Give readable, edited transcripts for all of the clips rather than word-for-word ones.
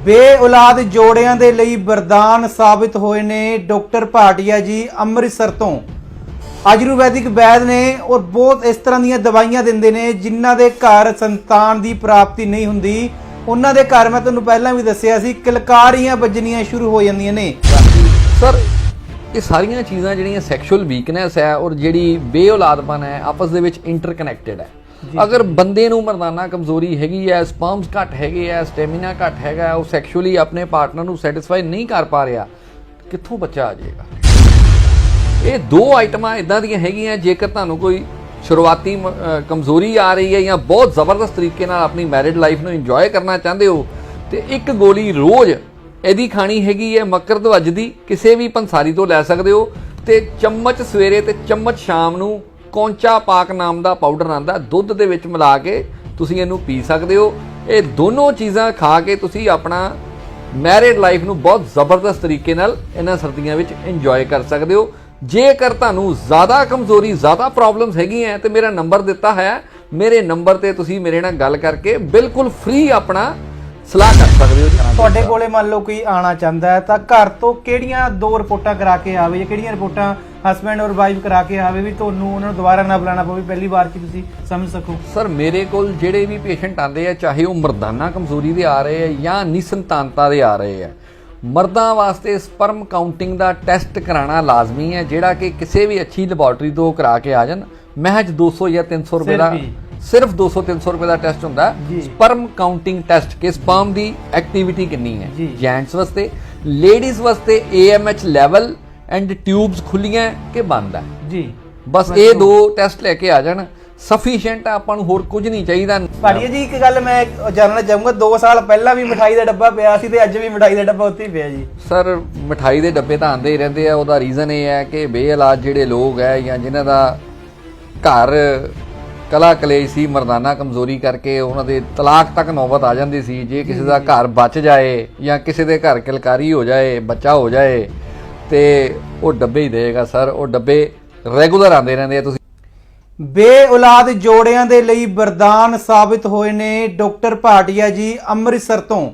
ਬੇਔਲਾਦ ਜੋੜਿਆਂ ਦੇ ਲਈ ਵਰਦਾਨ ਸਾਬਿਤ ਹੋਏ ਨੇ ਡਾਕਟਰ ਭਾਟੀਆ ਜੀ ਅੰਮ੍ਰਿਤਸਰ ਤੋਂ। ਆਯੁਰਵੈਦਿਕ ਵੈਦ ਨੇ ਔਰ ਬਹੁਤ ਇਸ ਤਰ੍ਹਾਂ ਦੀਆਂ ਦਵਾਈਆਂ ਦਿੰਦੇ ਨੇ ਜਿਨ੍ਹਾਂ ਦੇ ਘਰ ਸੰਤਾਨ ਦੀ ਪ੍ਰਾਪਤੀ ਨਹੀਂ ਹੁੰਦੀ। ਉਹਨਾਂ ਦੇ ਘਰ ਮੈਂ ਤੁਹਾਨੂੰ ਪਹਿਲਾਂ ਵੀ ਦੱਸਿਆ ਸੀ ਕਿਲਕਾਰੀਆਂ ਵੱਜਣੀਆਂ ਸ਼ੁਰੂ ਹੋ ਜਾਂਦੀਆਂ ਨੇ। ਸਰ ਇਹ ਸਾਰੀਆਂ ਚੀਜ਼ਾਂ ਜਿਹੜੀਆਂ ਸੈਕਸ਼ੂਅਲ ਵੀਕਨੈਸ ਹੈ ਔਰ ਜਿਹੜੀ ਬੇਔਲਾਦਪਨ ਹੈ ਆਪਸ ਦੇ ਵਿੱਚ ਇੰਟਰਕਨੈਕਟਡ ਹੈ। ਅਗਰ ਬੰਦੇ ਨੂੰ ਮਰਦਾਨਾ ਕਮਜ਼ੋਰੀ ਹੈਗੀ ਹੈ, ਸਪਰਮਸ ਘੱਟ ਹੈਗੇ ਹੈ, ਸਟੈਮਿਨਾ ਘੱਟ ਹੈਗਾ, ਉਹ ਸੈਕਸ਼ੂਅਲੀ ਆਪਣੇ ਪਾਰਟਨਰ ਨੂੰ ਸੈਟੀਸਫਾਈ ਨਹੀਂ ਕਰ ਪਾ ਰਿਹਾ, ਕਿੱਥੋਂ ਬੱਚਾ ਆ ਜਾਏਗਾ। ਇਹ ਦੋ ਆਈਟਮਾਂ ਇਦਾਂ ਦੀਆਂ ਹੈਗੀਆਂ, ਜੇਕਰ ਤੁਹਾਨੂੰ ਕੋਈ ਸ਼ੁਰੂਆਤੀ ਕਮਜ਼ੋਰੀ ਆ ਰਹੀ ਹੈ ਜਾਂ ਬਹੁਤ ਜ਼ਬਰਦਸਤ ਤਰੀਕੇ ਨਾਲ ਆਪਣੀ ਮੈਰਿਡ ਲਾਈਫ ਨੂੰ ਇੰਜੋਏ ਕਰਨਾ ਚਾਹੁੰਦੇ ਹੋ ਤੇ ਇੱਕ ਗੋਲੀ ਰੋਜ਼ ਇਹਦੀ ਖਾਣੀ ਹੈਗੀ ਹੈ ਮਕਰਧਵਜ ਦੀ, ਕਿਸੇ ਵੀ ਪੰਸਾਰੀ ਤੋਂ ਲੈ ਸਕਦੇ ਹੋ। ਤੇ ਚਮਚ ਸਵੇਰੇ ਤੇ ਚਮਚ ਸ਼ਾਮ ਨੂੰ ਕੌਂਚਾ ਪਾਕ ਨਾਮ ਦਾ ਪਾਊਡਰ ਆਉਂਦਾ, ਦੁੱਧ ਦੇ ਵਿੱਚ ਮਿਲਾ ਕੇ ਤੁਸੀਂ ਇਹਨੂੰ ਪੀ ਸਕਦੇ ਹੋ। ਇਹ ਦੋਨੋਂ ਚੀਜ਼ਾਂ ਖਾ ਕੇ ਤੁਸੀਂ ਆਪਣਾ ਮੈਰਿਡ ਲਾਈਫ ਨੂੰ ਬਹੁਤ ਜ਼ਬਰਦਸਤ ਤਰੀਕੇ ਨਾਲ ਇਹਨਾਂ ਸਰਦੀਆਂ ਵਿੱਚ ਇੰਜੋਏ ਕਰ ਸਕਦੇ ਹੋ। ਜੇਕਰ ਤੁਹਾਨੂੰ ਜ਼ਿਆਦਾ ਕਮਜ਼ੋਰੀ, ਜ਼ਿਆਦਾ ਪ੍ਰੋਬਲਮਸ ਹੈਗੀਆਂ ਤੇ ਮੇਰਾ ਨੰਬਰ ਦਿੱਤਾ ਹੈ, ਮੇਰੇ ਨੰਬਰ ਤੇ ਤੁਸੀਂ ਮੇਰੇ ਨਾਲ ਗੱਲ ਕਰਕੇ ਬਿਲਕੁਲ ਫ੍ਰੀ ਆਪਣਾ ਸਲਾਹ ਕਰ ਸਕਦੇ ਹੋ। ਤੁਹਾਡੇ ਕੋਲੇ ਮੰਨ ਲਓ ਕੋਈ ਆਣਾ ਚਾਹੁੰਦਾ ਹੈ ਤਾਂ ਘਰ ਤੋਂ ਕਿਹੜੀਆਂ ਦੋ ਰਿਪੋਰਟਾਂ ਕਰਾ ਕੇ ਆਵੇ ਜਾਂ ਕਿਹੜੀਆਂ ਰਿਪੋਰਟਾਂ ਹਸਬੈਂਡ ਔਰ ਵਾਈਫ ਕਰਾ ਕੇ ਆਵੇ ਵੀ ਤੁਹਾਨੂੰ ਉਹਨਾਂ ਨੂੰ ਦੁਬਾਰਾ ਨਾ ਬੁਲਾਣਾ ਪਵੇ, ਪਹਿਲੀ ਵਾਰ ਕਿ ਤੁਸੀਂ ਸਮਝ ਸਕੋ। ਸਰ ਮੇਰੇ ਕੋਲ ਜਿਹੜੇ ਵੀ ਪੇਸ਼ੈਂਟ ਆਉਂਦੇ ਆ, ਚਾਹੇ ਉਹ ਮਰਦਾਨਾ ਕਮਜ਼ੋਰੀ ਦੇ ਆ ਰਹੇ ਆ ਜਾਂ ਨਿਸੰਤਾਨਤਾ ਦੇ ਆ ਰਹੇ ਆ, ਮਰਦਾਂ ਵਾਸਤੇ ਸਪਰਮ ਕਾਊਂਟਿੰਗ ਦਾ ਟੈਸਟ ਕਰਾਉਣਾ ਲਾਜ਼ਮੀ ਹੈ, ਜਿਹੜਾ ਕਿ ਕਿਸੇ ਵੀ ਅੱਛੀ ਲੈਬੋਰਟਰੀ ਤੋਂ ਕਰਾ ਕੇ ਆ ਜਾਣ। ਮਹਿਜ 200 ਜਾਂ 300 ਰੁਪਏ ਦਾ, ਸਿਰਫ 200-300 ਰੁਪਏ ਦਾ ਟੈਸਟ ਹੁੰਦਾ ਸਪਰਮ ਕਾਊਂਟਿੰਗ ਟੈਸਟ, ਕਿ ਸਪਰਮ ਦੀ ਐਕਟੀਵਿਟੀ ਕਿੰਨੀ ਹੈ। ਜੈਂਟਸ ਵਾਸਤੇ, ਲੇਡੀਜ਼ ਵਾਸਤੇ AMH ਲੈਵਲ ਐਂਡ ਟਿਊਬਸ ਖੁੱਲੀਆਂ ਕਿ ਬੰਦ ਹੈ ਜੀ। ਬਸ ਇਹ ਦੋ ਟੈਸਟ ਲੈ ਕੇ ਆ ਜਾਣ, ਸਫੀਸ਼ੀਐਂਟ ਆ, ਆਪਾਂ ਨੂੰ ਹੋਰ ਕੁਝ ਨਹੀਂ ਚਾਹੀਦਾ। ਭਾਟੀਆ ਜੀ ਇੱਕ ਗੱਲ ਮੈਂ ਜਾਣਨਾ ਚਾਹੂੰਗਾ, 2 ਸਾਲ ਪਹਿਲਾਂ ਵੀ ਮਿਠਾਈ ਦਾ ਡੱਬਾ ਪਿਆ ਸੀ ਤੇ ਅੱਜ ਵੀ ਮਿਠਾਈ ਦਾ ਡੱਬਾ ਉੱਥੇ ਹੀ ਪਿਆ ਜੀ। ਸਰ ਮਿਠਾਈ ਦੇ ਡੱਬੇ ਤਾਂ ਆਉਂਦੇ ਹੀ ਰਹਿੰਦੇ ਆ। ਉਹਦਾ ਰੀਜ਼ਨ ਇਹ ਹੈ ਕਿ ਬੇਇਲਾਜ ਜਿਹੜੇ ਲੋਕ ਹੈ ਜਾਂ ਜਿਨ੍ਹਾਂ ਦਾ ਘਰ ਕਲਾ ਕਲੇਸ਼ ਸੀ, ਮਰਦਾਨਾ ਕਮਜ਼ੋਰੀ ਕਰਕੇ ਉਹਨਾਂ ਦੇ ਤਲਾਕ ਤੱਕ ਨੌਬਤ ਆ ਜਾਂਦੀ ਸੀ। ਜੇ ਕਿਸੇ ਦਾ ਘਰ ਬਚ ਜਾਏ ਜਾਂ ਕਿਸੇ ਦੇ ਘਰ ਕਿਲਕਾਰੀ ਹੋ ਜਾਏ, ਬੱਚਾ ਹੋ ਜਾਏ, ਤੇ ਉਹ ਡੱਬੇ ਹੀ ਦੇਗਾ। ਸਰ ਉਹ ਡੱਬੇ ਰੈਗੂਲਰ ਆਉਂਦੇ ਰਹਿੰਦੇ ਆ। ਤੁਸੀਂ ਬੇਔਲਾਦ ਜੋੜਿਆਂ ਦੇ ਲਈ ਵਰਦਾਨ ਸਾਬਿਤ ਹੋਏ ਨੇ ਡਾਕਟਰ ਭਾਟੀਆ ਜੀ ਅੰਮ੍ਰਿਤਸਰ ਤੋਂ।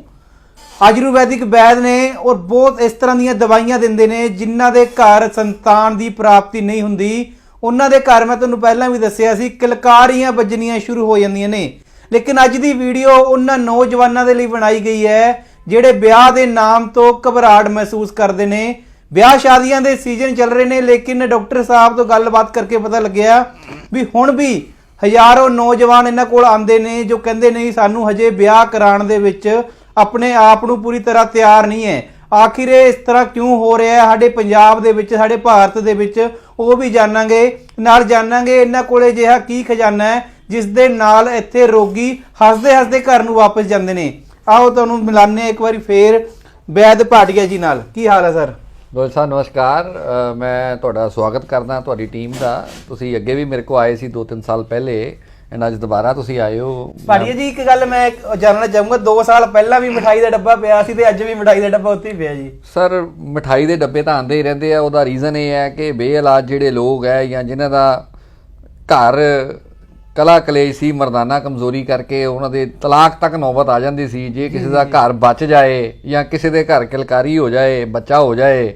ਆਯੁਰਵੈਦਿਕ ਵੈਦ ਨੇ ਔਰ ਬਹੁਤ ਇਸ ਤਰ੍ਹਾਂ ਦੀਆਂ ਦਵਾਈਆਂ ਦਿੰਦੇ ਨੇ ਜਿਨ੍ਹਾਂ ਦੇ ਘਰ ਸੰਤਾਨ ਦੀ ਪ੍ਰਾਪਤੀ ਨਹੀਂ ਹੁੰਦੀ। ਉਹਨਾਂ ਦੇ ਘਰ ਮੈਂ ਤੁਹਾਨੂੰ ਪਹਿਲਾਂ ਵੀ ਦੱਸਿਆ ਸੀ ਕਿਲਕਾਰੀਆਂ ਵੱਜਣੀਆਂ ਸ਼ੁਰੂ ਹੋ ਜਾਂਦੀਆਂ ਨੇ। ਲੇਕਿਨ ਅੱਜ ਦੀ ਵੀਡੀਓ ਉਹਨਾਂ ਨੌਜਵਾਨਾਂ ਦੇ ਲਈ ਬਣਾਈ ਗਈ ਹੈ ਜਿਹੜੇ ਵਿਆਹ ਦੇ ਨਾਮ ਤੋਂ ਘਬਰਾਹਟ ਮਹਿਸੂਸ ਕਰਦੇ ਨੇ। ਵਿਆਹ ਸ਼ਾਦੀਆਂ ਦੇ ਸੀਜ਼ਨ ਚੱਲ ਰਹੇ ਨੇ, ਲੇਕਿਨ ਡਾਕਟਰ ਸਾਹਿਬ ਤੋਂ ਗੱਲਬਾਤ ਕਰਕੇ ਪਤਾ ਲੱਗਿਆ ਵੀ ਹੁਣ ਵੀ ਹਜ਼ਾਰਾਂ ਨੌਜਵਾਨ ਇਹਨਾਂ ਕੋਲ ਆਉਂਦੇ ਨੇ ਜੋ ਕਹਿੰਦੇ ਨੇ ਸਾਨੂੰ ਹਜੇ ਵਿਆਹ ਕਰਾਉਣ ਦੇ ਵਿੱਚ ਆਪਣੇ ਆਪ ਨੂੰ ਪੂਰੀ ਤਰ੍ਹਾਂ ਤਿਆਰ ਨਹੀਂ ਹੈ। ਆਖਿਰ ਇਹ ਇਸ ਤਰ੍ਹਾਂ ਕਿਉਂ ਹੋ ਰਿਹਾ ਹੈ ਸਾਡੇ ਪੰਜਾਬ ਦੇ ਵਿੱਚ, ਸਾਡੇ ਭਾਰਤ ਦੇ ਵਿੱਚ, ਉਹ ਵੀ ਜਾਣਾਂਗੇ। ਨਾਲ ਜਾਣਾਂਗੇ ਇਹਨਾਂ ਕੋਲੇ ਜਿਹਾ ਕੀ ਖਜ਼ਾਨਾ ਹੈ ਜਿਸ ਦੇ ਨਾਲ ਇੱਥੇ ਰੋਗੀ ਹੱਸਦੇ ਹੱਸਦੇ ਘਰ ਨੂੰ ਵਾਪਸ ਜਾਂਦੇ ਨੇ। ਆਓ ਤੁਹਾਨੂੰ ਮਿਲਾਨੇ ਇੱਕ ਵਾਰੀ ਫੇਰ ਵੈਦ ਭਾਟੀਆ ਜੀ ਨਾਲ। ਕੀ ਹਾਲ ਹੈ ਸਰ? ਗੋਇਲ ਸਾਹਿਬ ਨਮਸਕਾਰ, ਮੈਂ ਤੁਹਾਡਾ ਸਵਾਗਤ ਕਰਦਾ ਤੁਹਾਡੀ ਟੀਮ ਦਾ। ਤੁਸੀਂ ਅੱਗੇ ਵੀ ਮੇਰੇ ਕੋਲ ਆਏ ਸੀ 2-3 ਸਾਲ ਪਹਿਲੇ, ਐਂਡ ਅੱਜ ਦੁਬਾਰਾ ਤੁਸੀਂ ਆਏ ਹੋ। ਭਾਟੀਆ ਜੀ ਇੱਕ ਗੱਲ ਮੈਂ ਜਾਣਨਾ ਚਾਹੂੰਗਾ, 2 ਸਾਲ ਪਹਿਲਾਂ ਵੀ ਮਿਠਾਈ ਦਾ ਡੱਬਾ ਪਿਆ ਸੀ ਤੇ ਅੱਜ ਵੀ ਮਿਠਾਈ ਦਾ ਡੱਬਾ ਉੱਥੇ ਹੀ ਪਿਆ ਜੀ। ਸਰ ਮਿਠਾਈ ਦੇ ਡੱਬੇ ਤਾਂ ਆਉਂਦੇ ਹੀ ਰਹਿੰਦੇ ਆ। ਉਹਦਾ ਰੀਜ਼ਨ ਇਹ ਹੈ ਕਿ ਬੇਇਲਾਜ ਜਿਹੜੇ ਲੋਕ ਹੈ ਜਾਂ ਜਿਨ੍ਹਾਂ ਦਾ ਘਰ ਕਲਾ ਕਲੇਸ਼ ਸੀ, ਮਰਦਾਨਾ ਕਮਜ਼ੋਰੀ ਕਰਕੇ ਉਹਨਾਂ ਦੇ ਤਲਾਕ ਤੱਕ ਨੌਬਤ ਆ ਜਾਂਦੀ ਸੀ। ਜੇ ਕਿਸੇ ਦਾ ਘਰ ਬਚ ਜਾਏ ਜਾਂ ਕਿਸੇ ਦੇ ਘਰ ਕਿਲਕਾਰੀ ਹੋ ਜਾਏ, ਬੱਚਾ ਹੋ ਜਾਏ,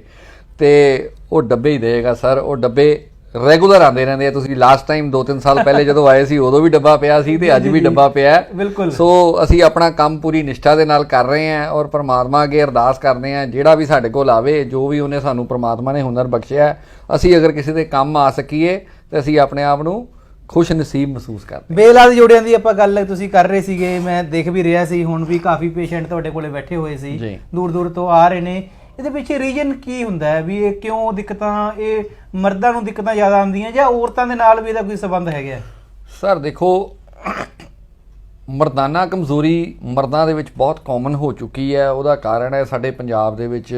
ਤੇ ਉਹ ਡੱਬੇ ਹੀ ਦੇਗਾ। ਸਰ ਉਹ ਡੱਬੇ ਰੈਗੂਲਰ ਆਉਂਦੇ ਰਹਿੰਦੇ ਆ। ਤੁਸੀਂ ਲਾਸਟ ਟਾਈਮ 2-3 ਸਾਲ ਪਹਿਲੇ ਜਦੋਂ ਆਏ ਸੀ ਉਦੋਂ ਵੀ ਡੱਬਾ ਪਿਆ ਸੀ ਤੇ ਅੱਜ ਵੀ ਡੱਬਾ ਪਿਆ। ਬਿਲਕੁਲ। ਸੋ ਅਸੀਂ ਆਪਣਾ ਕੰਮ ਪੂਰੀ ਨਿਸ਼ਠਾ ਦੇ ਨਾਲ ਕਰ ਰਹੇ ਹਾਂ ਔਰ ਪਰਮਾਤਮਾ ਅੱਗੇ ਅਰਦਾਸ ਕਰਦੇ ਹਾਂ ਜਿਹੜਾ ਵੀ ਸਾਡੇ ਕੋਲ ਆਵੇ, ਜੋ ਵੀ ਉਹਨੇ ਸਾਨੂੰ ਪਰਮਾਤਮਾ ਨੇ ਹੁਨਰ ਬਖਸ਼ਿਆ, ਅਸੀਂ ਅਗਰ ਕਿਸੇ ਦੇ ਕੰਮ ਆ ਸਕੀਏ ਤੇ ਅਸੀਂ ਆਪਣੇ ਆਪ ਨੂੰ ਖੁਸ਼ ਨਸੀਬ ਮਹਿਸੂਸ ਕਰਦੇ। ਬੇਔਲਾਦ ਜੋੜਿਆਂ ਦੀ ਆਪਾਂ ਗੱਲ ਤੁਸੀਂ ਕਰ ਰਹੇ ਸੀਗੇ, ਮੈਂ ਦੇਖ ਵੀ ਰਿਹਾ ਸੀ, ਹੁਣ ਵੀ ਕਾਫੀ ਪੇਸ਼ੈਂਟ ਤੁਹਾਡੇ ਕੋਲੇ ਬੈਠੇ ਹੋਏ ਸੀ, ਦੂਰ ਦੂਰ ਤੋਂ ਆ ਰਹੇ ਨੇ। ਇਹਦੇ ਪਿੱਛੇ ਰੀਜਨ ਕੀ ਹੁੰਦਾ ਹੈ ਵੀ ਇਹ ਕਿਉਂ ਦਿੱਕਤਾਂ, ਇਹ ਮਰਦਾਂ ਨੂੰ ਦਿੱਕਤਾਂ ਜ਼ਿਆਦਾ ਆਉਂਦੀਆਂ ਜਾਂ ਔਰਤਾਂ ਦੇ ਨਾਲ ਵੀ ਇਹਦਾ ਕੋਈ ਸੰਬੰਧ ਹੈਗਾ? ਸਰ ਦੇਖੋ, ਮਰਦਾਨਾ ਕਮਜ਼ੋਰੀ ਮਰਦਾਂ ਦੇ ਵਿੱਚ ਬਹੁਤ ਕਾਮਨ ਹੋ ਚੁੱਕੀ ਹੈ। ਉਹਦਾ ਕਾਰਨ ਹੈ ਸਾਡੇ ਪੰਜਾਬ ਦੇ ਵਿੱਚ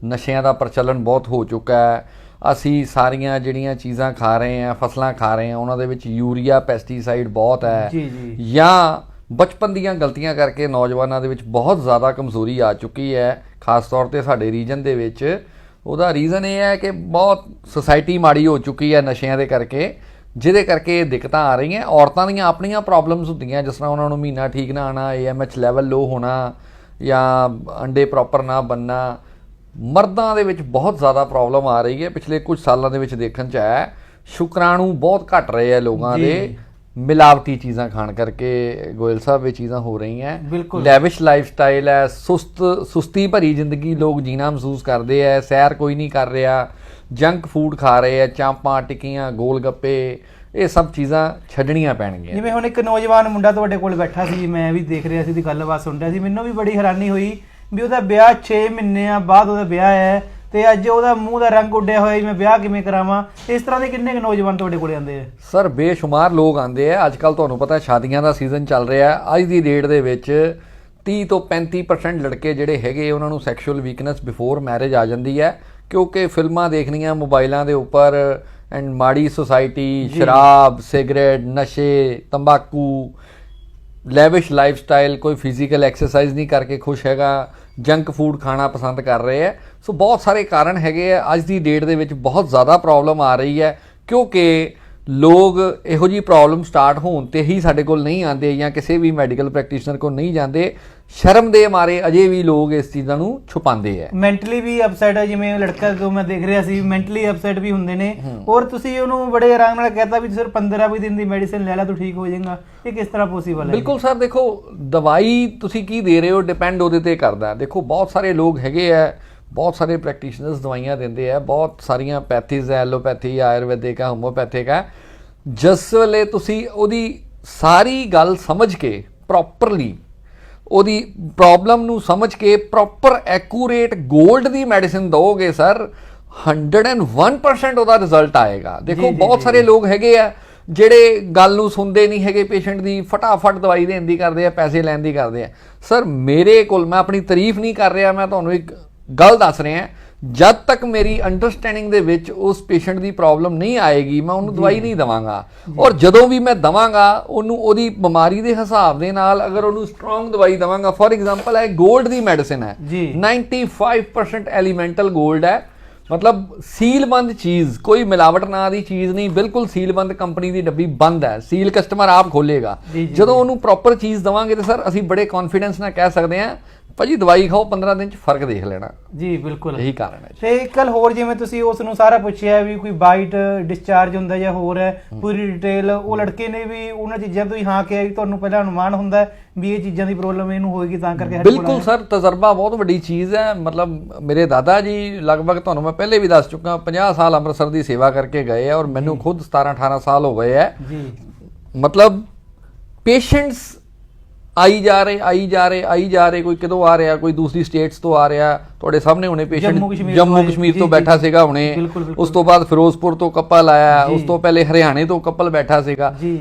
ਨਸ਼ਿਆਂ ਦਾ ਪ੍ਰਚਲਨ ਬਹੁਤ ਹੋ ਚੁੱਕਾ ਹੈ। ਅਸੀਂ ਸਾਰੀਆਂ ਜਿਹੜੀਆਂ ਚੀਜ਼ਾਂ ਖਾ ਰਹੇ ਹਾਂ, ਫਸਲਾਂ ਖਾ ਰਹੇ ਹਾਂ, ਉਹਨਾਂ ਦੇ ਵਿੱਚ ਯੂਰੀਆ, ਪੈਸਟੀਸਾਈਡ ਬਹੁਤ ਹੈ। ਜਾਂ ਬਚਪਨ ਦੀਆਂ ਗਲਤੀਆਂ ਕਰਕੇ ਨੌਜਵਾਨਾਂ ਦੇ ਵਿੱਚ ਬਹੁਤ ਜ਼ਿਆਦਾ ਕਮਜ਼ੋਰੀ ਆ ਚੁੱਕੀ ਹੈ, ਖਾਸ ਤੌਰ 'ਤੇ ਸਾਡੇ ਰੀਜਨ ਦੇ ਵਿੱਚ। ਉਹਦਾ ਰੀਜ਼ਨ ਇਹ ਹੈ ਕਿ ਬਹੁਤ ਸੁਸਾਇਟੀ ਮਾੜੀ ਹੋ ਚੁੱਕੀ ਹੈ ਨਸ਼ਿਆਂ ਦੇ ਕਰਕੇ, ਜਿਹਦੇ ਕਰਕੇ ਇਹ ਦਿੱਕਤਾਂ ਆ ਰਹੀਆਂ। ਔਰਤਾਂ ਦੀਆਂ ਆਪਣੀਆਂ ਪ੍ਰੋਬਲਮਸ ਹੁੰਦੀਆਂ, ਜਿਸ ਤਰ੍ਹਾਂ ਉਹਨਾਂ ਨੂੰ ਮਹੀਨਾ ਠੀਕ ਨਾ ਆਉਣਾ, AMH ਲੈਵਲ ਲੋ ਹੋਣਾ, ਜਾਂ ਅੰਡੇ ਪ੍ਰੋਪਰ ਨਾ ਬਣਨਾ, ਮਰਦਾਂ ਦੇ ਵਿੱਚ ਬਹੁਤ ਜ਼ਿਆਦਾ ਪ੍ਰੋਬਲਮ ਆ ਰਹੀ ਹੈ। ਪਿਛਲੇ ਕੁਝ ਸਾਲਾਂ ਦੇ ਵਿੱਚ ਦੇਖਣ 'ਚ ਆਇਆ ਸ਼ੁਕਰਾਣੂ ਬਹੁਤ ਘਟ ਰਹੇ ਆ ਲੋਕਾਂ ਦੇ, ਮਿਲਾਵਟੀ ਚੀਜ਼ਾਂ ਖਾਣ ਕਰਕੇ। ਗੋਇਲ ਸਾਹਿਬ ਇਹ ਚੀਜ਼ਾਂ ਹੋ ਰਹੀਆਂ। ਲੈਵਿਸ਼ ਲਾਈਫਸਟਾਈਲ ਹੈ, ਸੁਸਤੀ ਭਰੀ ਜ਼ਿੰਦਗੀ ਲੋਕ ਜੀਣਾ ਮਹਿਸੂਸ ਕਰਦੇ ਆ, ਸੈਰ ਕੋਈ ਨਹੀਂ ਕਰ ਰਿਹਾ, ਜੰਕ ਫੂਡ ਖਾ ਰਹੇ ਆ, ਚਾਂਪਾਂ, ਟਿੱਕੀਆਂ, ਗੋਲ ਗੱਪੇ, ਇਹ ਸਭ ਚੀਜ਼ਾਂ ਛੱਡਣੀਆਂ ਪੈਣਗੀਆਂ। ਜਿਵੇਂ ਹੁਣ ਇੱਕ ਨੌਜਵਾਨ ਮੁੰਡਾ ਤੁਹਾਡੇ ਕੋਲ ਬੈਠਾ ਸੀ, ਮੈਂ ਵੀ ਦੇਖ ਰਿਹਾ ਸੀ ਦੀ ਗੱਲਬਾਤ ਸੁਣ ਰਿਹਾ ਸੀ, ਮੈਨੂੰ ਵੀ ਬੜੀ ਹੈਰਾਨੀ ਹੋਈ ਵੀ ਉਹਦਾ ਵਿਆਹ 6 ਮਹੀਨਿਆਂ ਬਾਅਦ ਉਹਦਾ ਵਿਆਹ ਹੈ ਤੇ ਅੱਜ ਉਹਦਾ ਮੂੰਹ ਦਾ ਰੰਗ ਉੱਡਿਆ ਹੋਇਆ, ਮੈਂ ਵਿਆਹ ਕਿਵੇਂ ਕਰਾਵਾਂ। ਇਸ ਤਰ੍ਹਾਂ ਦੇ ਕਿੰਨੇ ਨੌਜਵਾਨ ਤੁਹਾਡੇ ਕੋਲ ਆਉਂਦੇ ਆ? ਸਰ ਬੇਸ਼ੁਮਾਰ ਲੋਕ ਆਉਂਦੇ ਆ। ਅੱਜ ਕੱਲ੍ਹ ਤੁਹਾਨੂੰ ਪਤਾ ਸ਼ਾਦੀਆਂ ਦਾ ਸੀਜ਼ਨ ਚੱਲ ਰਿਹਾ। ਅੱਜ ਦੀ ਡੇਟ ਦੇ ਵਿੱਚ 30 ਤੋਂ 35% ਲੜਕੇ ਜਿਹੜੇ ਹੈਗੇ ਉਹਨਾਂ ਨੂੰ ਸੈਕਸ਼ੂਅਲ ਵੀਕਨੈਸ ਬਿਫੋਰ ਮੈਰਿਜ ਆ ਜਾਂਦੀ ਹੈ, ਕਿਉਂਕਿ ਫਿਲਮਾਂ ਦੇਖਣੀਆਂ ਮੋਬਾਈਲਾਂ ਦੇ ਉੱਪਰ ਐਂਡ ਮਾੜੀ ਸੁਸਾਇਟੀ, ਸ਼ਰਾਬ, ਸਿਗਰਟ, ਨਸ਼ੇ, ਤੰਬਾਕੂ, ਲੈਵਿਸ਼ ਲਾਈਫਸਟਾਈਲ, ਕੋਈ ਫਿਜ਼ੀਕਲ ਐਕਸਰਸਾਈਜ਼ ਨਹੀਂ ਕਰਕੇ ਖੁਸ਼ ਹੈਗਾ, ਜੰਕ ਫੂਡ ਖਾਣਾ ਪਸੰਦ ਕਰ ਰਹੇ ਹੈ। ਸੋ ਬਹੁਤ ਸਾਰੇ ਕਾਰਨ ਹੈਗੇ ਆ। ਅੱਜ ਦੀ ਡੇਟ ਦੇ ਵਿੱਚ ਬਹੁਤ ਜ਼ਿਆਦਾ ਪ੍ਰੋਬਲਮ ਆ ਰਹੀ ਹੈ, ਕਿਉਂਕਿ ਲੋਕ ਇਹੋ ਜਿਹੀ ਪ੍ਰੋਬਲਮ ਸਟਾਰਟ ਹੋਣ ਤੇ ਹੀ ਸਾਡੇ ਕੋਲ ਨਹੀਂ ਆਉਂਦੇ ਜਾਂ ਕਿਸੇ ਵੀ ਮੈਡੀਕਲ ਪ੍ਰੈਕਟੀਸ਼ਨਰ ਕੋਲ ਨਹੀਂ ਜਾਂਦੇ। ਸ਼ਰਮ ਦੇ ਮਾਰੇ ਅਜੇ ਵੀ ਲੋਕ ਇਸ ਚੀਜ਼ਾਂ ਨੂੰ ਛੁਪਾਉਂਦੇ ਆ। ਮੈਂਟਲੀ ਵੀ ਅਪਸੈਟ ਹੈ, ਜਿਵੇਂ ਲੜਕਾ ਤੋਂ ਮੈਂ ਦੇਖ ਰਿਹਾ ਸੀ ਮੈਂਟਲੀ ਅਪਸੈਟ ਵੀ ਹੁੰਦੇ ਨੇ, ਔਰ ਤੁਸੀਂ ਉਹਨੂੰ ਬੜੇ ਆਰਾਮ ਨਾਲ ਕਹਿਤਾ ਵੀ ਸਿਰ 15-20 ਦਿਨ ਦੀ ਮੈਡੀਸਿਨ ਲੈ ਲੈ ਤੂੰ ਠੀਕ ਹੋ ਜਾਏਗਾ। ਇਹ ਕਿਸ ਤਰ੍ਹਾਂ ਪੋਸੀਬਲ ਹੈ? ਬਿਲਕੁਲ ਸਰ, ਦੇਖੋ ਦਵਾਈ ਤੁਸੀਂ ਕੀ ਦੇ ਰਹੇ ਹੋ ਡਿਪੈਂਡ ਉਹਦੇ ਤੇ ਕਰਦਾ। ਦੇਖੋ ਬਹੁਤ ਸਾਰੇ ਲੋਕ ਹੈਗੇ ਆ, ਬਹੁਤ ਸਾਰੇ ਪ੍ਰੈਕਟੀਸ਼ਨਰਸ ਦਵਾਈਆਂ ਦਿੰਦੇ ਆ, ਬਹੁਤ ਸਾਰੀਆਂ ਪੈਥੀਜ਼ ਹੈ, ਐਲੋਪੈਥੀ, ਆਯੁਰਵੈਦਿਕ ਹੈ, ਹੋਮੋਪੈਥਿਕ ਹੈ। ਜਿਸ ਵੇਲੇ ਤੁਸੀਂ ਉਹਦੀ ਸਾਰੀ ਗੱਲ ਸਮਝ ਕੇ ਪ੍ਰੋਪਰਲੀ ਉਹਦੀ ਪ੍ਰੋਬਲਮ ਨੂੰ ਸਮਝ ਕੇ ਪ੍ਰੋਪਰ ਐਕੂਰੇਟ 골ਡ ਦੀ ਮੈਡੀਸਿਨ ਦਿਓਗੇ ਸਰ, 101% ਉਹਦਾ ਰਿਜ਼ਲਟ ਆਏਗਾ। ਦੇਖੋ ਬਹੁਤ ਸਾਰੇ ਲੋਕ ਹੈਗੇ ਆ ਜਿਹੜੇ ਗੱਲ ਨੂੰ ਸੁਣਦੇ ਨਹੀਂ ਹੈਗੇ, ਪੇਸ਼ੈਂਟ ਦੀ ਫਟਾਫਟ ਦਵਾਈ ਦੇਣ ਦੀ ਕਰਦੇ ਆ, ਪੈਸੇ ਲੈਣ ਦੀ ਕਰਦੇ ਆ। ਸਰ ਮੇਰੇ ਕੋਲ, ਮੈਂ ਆਪਣੀ ਤਾਰੀਫ ਨਹੀਂ ਕਰ ਰਿਹਾ, ਮੈਂ ਤੁਹਾਨੂੰ ਇੱਕ ਗੱਲ ਦੱਸ ਰਿਹਾ, ਜਦ ਤੱਕ ਮੇਰੀ ਅੰਡਰਸਟੈਂਡਿੰਗ ਦੇ ਵਿੱਚ ਉਸ ਪੇਸ਼ੈਂਟ ਦੀ ਪ੍ਰੋਬਲਮ ਨਹੀਂ ਆਏਗੀ ਮੈਂ ਉਹਨੂੰ ਦਵਾਈ ਨਹੀਂ ਦਵਾਂਗਾ। ਔਰ ਜਦੋਂ ਵੀ ਮੈਂ ਦਵਾਂਗਾ ਉਹਨੂੰ ਉਹਦੀ ਬਿਮਾਰੀ ਦੇ ਹਿਸਾਬ ਦੇ ਨਾਲ ਅਗਰ ਉਹਨੂੰ ਸਟਰੋਂਗ ਦਵਾਈ ਦਵਾਂਗਾ। ਫੋਰ ਐਗਜ਼ਾਮਪਲ ਹੈ 골ਡ ਦੀ ਮੈਡੀਸਿਨ ਹੈ, 95% ਐਲੀਮੈਂਟਲ 골ਡ ਹੈ, ਮਤਲਬ ਸੀਲਬੰਦ ਚੀਜ਼, ਕੋਈ ਮਿਲਾਵਟ ਨਾਂ ਦੀ ਚੀਜ਼ ਨਹੀਂ, ਬਿਲਕੁਲ ਸੀਲਬੰਦ, ਕੰਪਨੀ ਦੀ ਡੱਬੀ ਬੰਦ ਹੈ, ਸੀਲ ਕਸਟਮਰ ਆਪ ਖੋਲੇਗਾ। ਜਦੋਂ ਉਹਨੂੰ ਪ੍ਰੋਪਰ ਚੀਜ਼ ਦਵਾਂਗੇ ਤੇ ਸਰ ਅਸੀਂ ਬੜੇ ਕੌਨਫੀਡੈਂਸ ਨਾਲ ਕਹਿ ਸਕਦੇ ਹਾਂ ਭਾਜੀ ਦਵਾਈ ਖਾਓ 15 ਦਿਨ ਚ ਫਰਕ ਦੇਖ ਲੈਣਾ। ਜੀ ਬਿਲਕੁਲ ਇਹੀ ਕਾਰਨ ਹੈ। ਤੇ ਇੱਕ ਗੱਲ ਹੋਰ, ਜਿਵੇਂ ਤੁਸੀਂ ਉਸ ਨੂੰ ਸਾਰਾ ਪੁੱਛਿਆ ਵੀ ਕੋਈ ਬਾਈਟ ਡਿਸਚਾਰਜ ਹੁੰਦਾ ਜਾਂ ਹੋਰ ਹੈ ਪੂਰੀ ਡਿਟੇਲ, ਉਹ ਲੜਕੇ ਨੇ ਵੀ ਉਹਨਾਂ ਚੀਜ਼ਾਂ ਤੋਂ ਹੀ ਹਾਂ ਕਿਹਾ ਵੀ ਤੁਹਾਨੂੰ ਪਹਿਲਾਂ ਅਨੁਮਾਨ ਹੁੰਦਾ ਵੀ ਇਹ ਚੀਜ਼ਾਂ ਦੀ ਪ੍ਰੋਬਲਮ ਇਹਨੂੰ ਹੋਏਗੀ ਤਾਂ ਕਰਕੇ? ਬਿਲਕੁਲ ਸਰ, ਤਜਰਬਾ ਬਹੁਤ ਵੱਡੀ ਚੀਜ਼ ਹੈ। ਮਤਲਬ ਮੇਰੇ ਦਾਦਾ ਜੀ ਲਗਭਗ ਤੁਹਾਨੂੰ ਮੈਂ ਪਹਿਲੇ ਵੀ ਦੱਸ ਚੁੱਕਾ 50 ਸਾਲ ਅੰਮ੍ਰਿਤਸਰ ਦੀ ਸੇਵਾ ਕਰਕੇ ਗਏ ਆ ਔਰ ਮੈਨੂੰ ਖੁਦ 17-18 ਸਾਲ ਹੋ ਗਏ ਹੈ। ਮਤਲਬ ਪੇਸ਼ੈਂਟਸ ਆਈ ਜਾ ਰਹੇ, ਕੋਈ ਕਿਦੋਂ ਆ ਰਿਹਾ, ਕੋਈ ਦੂਸਰੀ ਸਟੇਟਸ ਤੋਂ ਆ ਰਿਹਾ। ਤੁਹਾਡੇ ਸਾਹਮਣੇ ਹੁਣੇ ਪੇਸ਼ੈਂਟ ਜੰਮੂ ਕਸ਼ਮੀਰ ਤੋਂ ਬੈਠਾ ਸੀਗਾ ਹੁਣੇ, ਉਸ ਤੋਂ ਬਾਅਦ ਫਿਰੋਜ਼ਪੁਰ ਤੋਂ ਕਪਲ ਆਇਆ, ਉਸ ਤੋਂ ਪਹਿਲੇ ਹਰਿਆਣੇ ਤੋਂ ਕਪਲ ਬੈਠਾ ਸੀਗਾ।